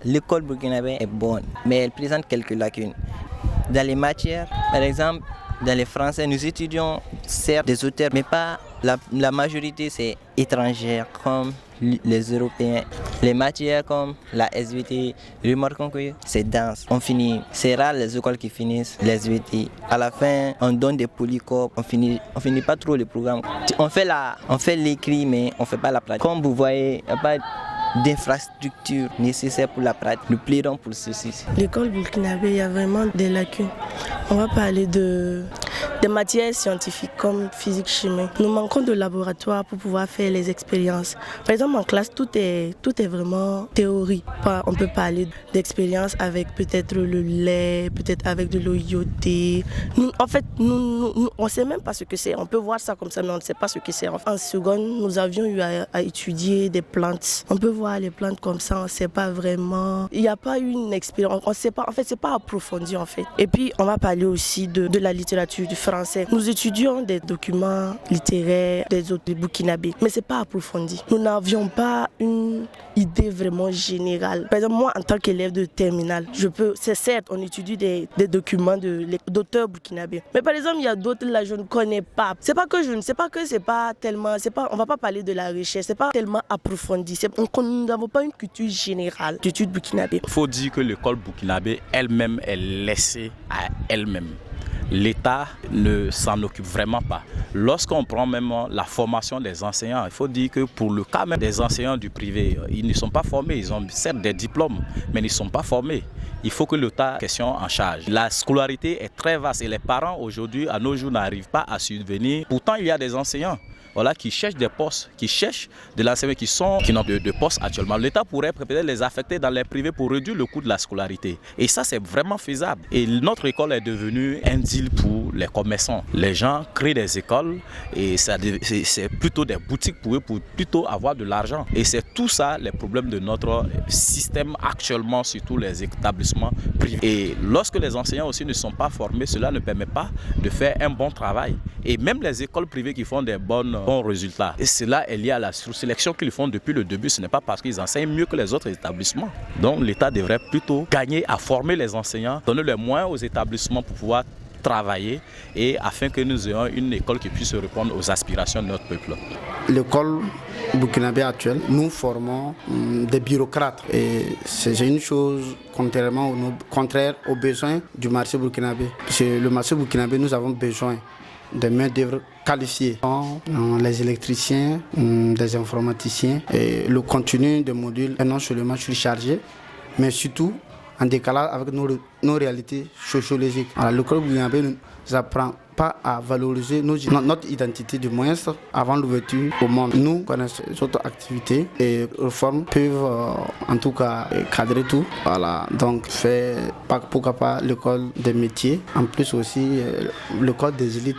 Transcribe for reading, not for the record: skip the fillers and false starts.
L'école burkinabé est bonne, mais elle présente quelques lacunes. Dans les matières, par exemple, dans les français, nous étudions certes des auteurs, mais pas la majorité, c'est étrangère, comme les Européens. Les matières comme la SVT, remarquons que c'est dense. C'est rare les écoles qui finissent les SVT. À la fin, on donne des polycopes, on finit pas trop le programme. On fait l'écrit, mais on fait pas la pratique. Comme vous voyez, il n'y a pas d'infrastructures nécessaires pour la pratique. Nous plaidons pour ceci. L'école burkinabé, il y a vraiment des lacunes. On va parler des matières scientifiques comme physique, chimie. Nous manquons de laboratoires pour pouvoir faire les expériences. Par exemple, en classe, tout est vraiment théorie. On peut parler d'expériences avec peut-être le lait, peut-être avec de l'eau iodée. Nous, on ne sait même pas ce que c'est. On peut voir ça comme ça, mais on ne sait pas ce que c'est. En seconde, nous avions eu à étudier des plantes. On peut voir les plantes comme ça, on ne sait pas vraiment. Il n'y a pas eu une expérience. On sait pas. En fait, c'est pas approfondi en fait. Et puis, on va parler aussi de la littérature, du français. Nous étudions des documents littéraires des autres burkinabés, mais c'est pas approfondi. Nous n'avions pas une idée vraiment générale. Par exemple, moi, en tant qu'élève de terminale, c'est certes, on étudie des documents d'auteurs burkinabés. Mais par exemple, il y a d'autres là, je ne connais pas. C'est pas que c'est pas tellement, on va pas parler de la recherche, c'est pas tellement approfondi. Nous n'avons pas une culture générale d'études burkinabé. Il faut dire que l'école burkinabé elle-même est laissée à elle-même. L'État ne s'en occupe vraiment pas. Lorsqu'on prend même la formation des enseignants, il faut dire que pour le cas même des enseignants du privé, ils ne sont pas formés. Ils ont certes des diplômes, mais ils ne sont pas formés. Il faut que l'État question en charge. La scolarité est très vaste et les parents aujourd'hui, à nos jours, n'arrivent pas à subvenir. Pourtant, il y a des enseignants qui cherchent des postes, qui cherchent de l'enseignement, qui n'ont de postes actuellement. L'État pourrait peut-être les affecter dans les privés pour réduire le coût de la scolarité. Et ça, c'est vraiment faisable. Et notre école est devenue un deal pour les commerçants. Les gens créent des écoles et c'est plutôt des boutiques pour eux, pour plutôt avoir de l'argent. Et c'est tout ça les problèmes de notre système actuellement, surtout les établissements privés. Et lorsque les enseignants aussi ne sont pas formés, cela ne permet pas de faire un bon travail. Et même les écoles privées qui font des bons résultats. Et cela est lié à la sélection qu'ils font depuis le début. Ce n'est pas parce qu'ils enseignent mieux que les autres établissements. Donc l'État devrait plutôt gagner à former les enseignants, donner les moyens aux établissements pour pouvoir travailler et afin que nous ayons une école qui puisse répondre aux aspirations de notre peuple. L'école burkinabé actuelle, nous formons des bureaucrates et c'est une chose contraire aux besoins du marché burkinabé. Parce que le marché burkinabé, nous avons besoin de main-d'œuvre qualifiée, les électriciens, des informaticiens. Et le contenu des modules est non seulement surchargé, mais surtout en décalage avec nos réalités sociologiques. Alors, l'école burkinabé ne nous apprend pas à valoriser notre identité du moins avant l'ouverture au monde. Nous connaissons les autres activités et réformes peuvent en tout cas cadrer tout. Voilà, donc pourquoi pas l'école des métiers, en plus aussi l'école des élites.